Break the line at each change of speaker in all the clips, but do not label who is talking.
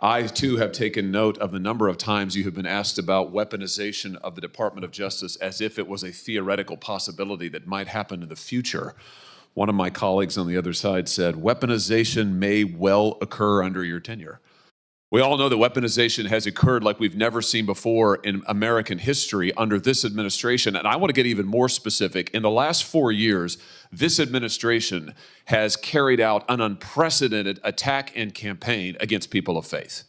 I, too, have taken note of the number of times you have been asked about weaponization of the Department of Justice as if it was a theoretical possibility that might happen in the future. One of my colleagues on the other side said, weaponization may well occur under your tenure. We all know that weaponization has occurred like we've never seen before in American history under this administration. And I want to get even more specific. In the last 4 years, this administration has carried out an unprecedented attack and campaign against people of faith.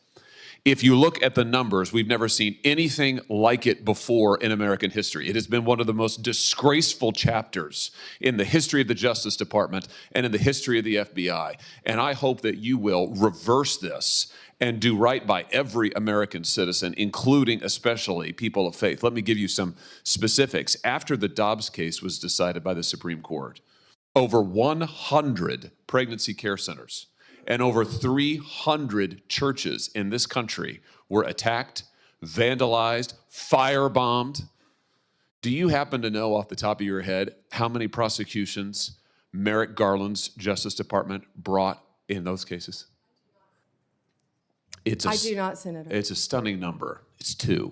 If you look at the numbers, we've never seen anything like it before in American history. It has been one of the most disgraceful chapters in the history of the Justice Department and in the history of the FBI. And I hope that you will reverse this and do right by every American citizen, including especially people of faith. Let me give you some specifics. After the Dobbs case was decided by the Supreme Court, over 100 pregnancy care centers and over 300 churches in this country were attacked, vandalized, firebombed. Do you happen to know off the top of your head how many prosecutions Merrick Garland's Justice Department brought in those cases? I do not, Senator. It's a stunning number. It's 2.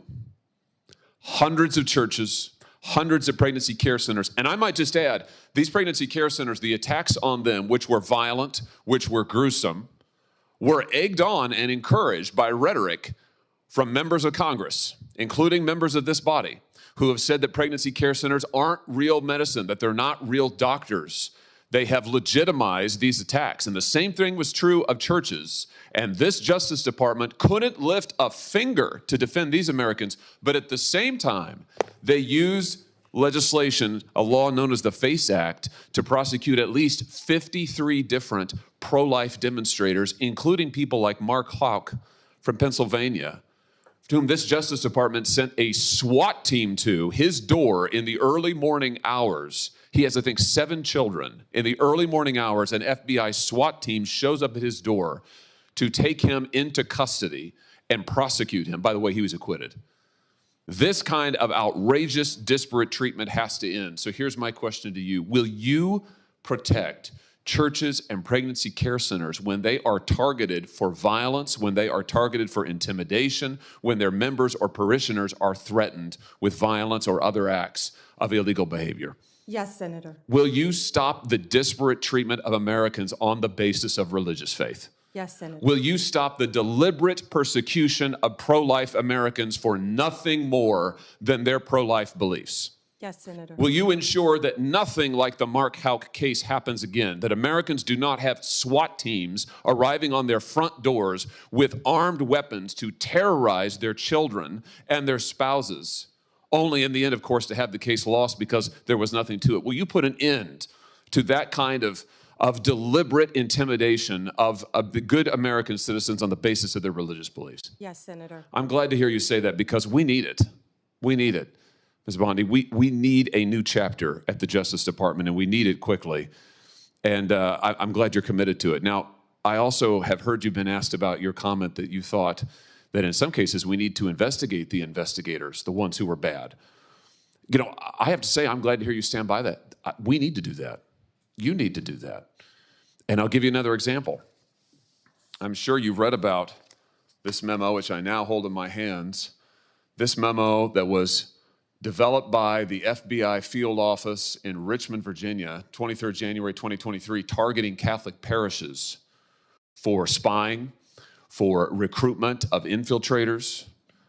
Hundreds of churches, hundreds of pregnancy care centers. And I might just add, these pregnancy care centers, the attacks on them, which were violent, which were gruesome, were egged on and encouraged by rhetoric from members of Congress, including members of this body, who have said that pregnancy care centers aren't real medicine, that they're not real doctors. They have legitimized these attacks. And the same thing was true of churches. And this Justice Department couldn't lift a finger to defend these Americans. But at the same time, they used legislation, a law known as the FACE Act, to prosecute at least 53 different pro-life demonstrators, including people like Mark Hawk from Pennsylvania, to whom this Justice Department sent a SWAT team to his door in the early morning hours. He has, I think, 7 children. In the early morning hours, an FBI SWAT team shows up at his door to take him into custody and prosecute him. By the way, he was acquitted. This kind of outrageous, disparate treatment has to end. So here's my question to you. Will you protect churches and pregnancy care centers when they are targeted for violence, when they are targeted for intimidation, when their members or parishioners are threatened with violence or other acts of illegal behavior?
Yes, Senator.
Will you stop the disparate treatment of Americans on the basis of religious faith?
Yes, Senator.
Will you stop the deliberate persecution of pro-life Americans for nothing more than their pro-life beliefs?
Yes, Senator.
Will you ensure that nothing like the Mark Houck case happens again, that Americans do not have SWAT teams arriving on their front doors with armed weapons to terrorize their children and their spouses, only in the end, of course, to have the case lost because there was nothing to it? Will you put an end to that kind of deliberate intimidation of the good American citizens on the basis of their religious beliefs?
Yes, Senator.
I'm glad to hear you say that because we need it. We need it. Ms. Bondi, we need a new chapter at the Justice Department, and we need it quickly. And I'm glad you're committed to it. Now, I also have heard you've been asked about your comment that you thought that in some cases we need to investigate the investigators, the ones who were bad. You know, I have to say I'm glad to hear you stand by that. We need to do that. You need to do that. And I'll give you another example. I'm sure you've read about this memo, which I now hold in my hands. This memo that was developed by the FBI field office in Richmond, Virginia, 23rd January 2023, targeting Catholic parishes for spying, for recruitment of infiltrators.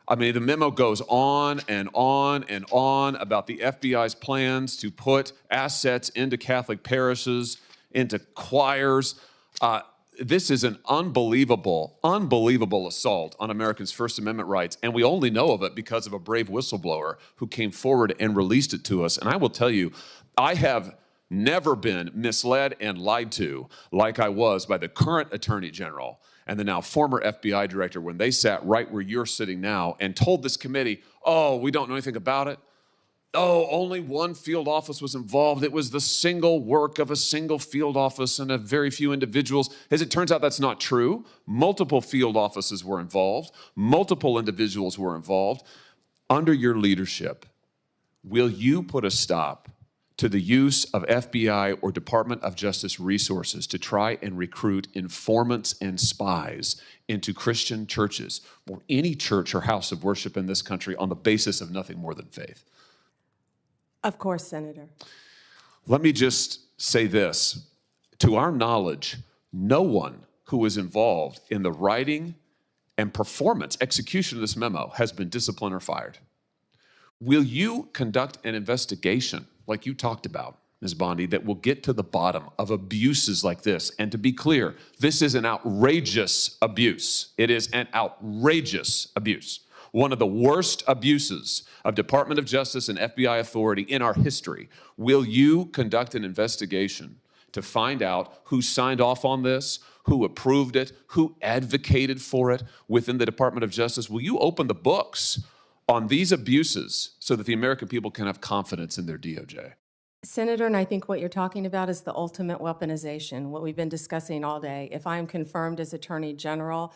I mean, the memo goes on and on and on about the FBI's plans to put assets into Catholic parishes, into choirs. This is an unbelievable assault on Americans' First Amendment rights, and we only know of it because of a brave whistleblower who came forward and released it to us. And I will tell you, I have never been misled and lied to like I was by the current Attorney General and the now former FBI Director when they sat right where you're sitting now and told this committee, oh, we don't know anything about it. Oh, only one field office was involved. It was the single work of a single field office and a very few individuals. As it turns out, that's not true. Multiple field offices were involved. Multiple individuals were involved. Under your leadership, will you put a stop to the use of FBI or Department of Justice resources to try and recruit informants and spies into Christian churches or any church or house of worship in this country on the basis of nothing more than faith?
Of course, Senator.
Let me just say this. To our knowledge, no one who was involved in the writing and performance, execution of this memo has been disciplined or fired. Will you conduct an investigation like you talked about, Ms. Bondi, that will get to the bottom of abuses like this? And to be clear, this is an outrageous abuse. It is an outrageous abuse. One of the worst abuses of Department of Justice and FBI authority in our history. Will you conduct an investigation to find out who signed off on this, who approved it, who advocated for it within the Department of Justice? Will you open the books on these abuses so that the American people can have confidence in their DOJ?
Senator, and I think what you're talking about is the ultimate weaponization, what we've been discussing all day. If I am confirmed as Attorney General,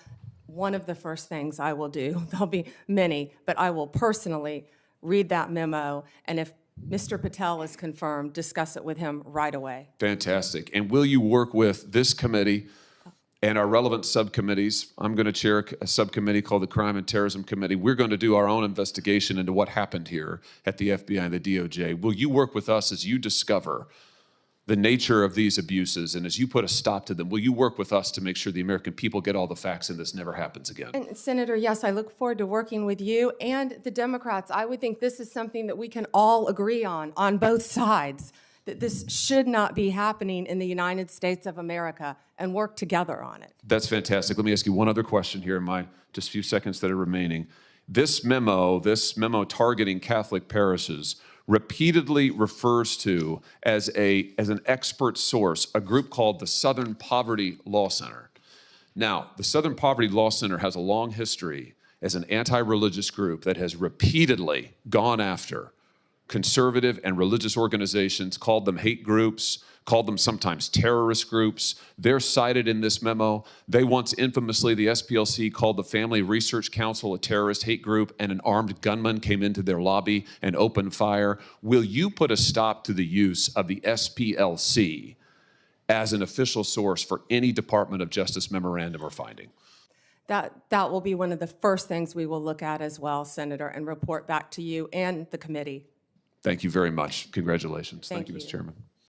one of the first things I will do, there'll be many, but I will personally read that memo, and if Mr. Patel is confirmed, discuss it with him right away.
Fantastic. And will you work with this committee and our relevant subcommittees? I'm going to chair a subcommittee called the Crime and Terrorism Committee. We're going to do our own investigation into what happened here at the FBI and the DOJ. Will you work with us as you discover the nature of these abuses, and as you put a stop to them, will you work with us to make sure the American people get all the facts and this never happens again?
And Senator, yes, I look forward to working with you and the Democrats. I would think this is something that we can all agree on both sides, that this should not be happening in the United States of America, and work together on it.
That's fantastic. Let me ask you one other question here in my just few seconds that are remaining. This memo targeting Catholic parishes repeatedly refers to as an expert source a group called the Southern Poverty Law Center. Now, the Southern Poverty Law Center has a long history as an anti-religious group that has repeatedly gone after conservative and religious organizations, called them hate groups, called them sometimes terrorist groups. They're cited in this memo. They once infamously, the SPLC called the Family Research Council a terrorist hate group, and an armed gunman came into their lobby and opened fire. Will you put a stop to the use of the SPLC as an official source for any Department of Justice memorandum or finding?
That will be one of the first things we will look at as well, Senator, and report back to you and the committee.
Thank you very much. Congratulations. Thank you, Mr. Chairman.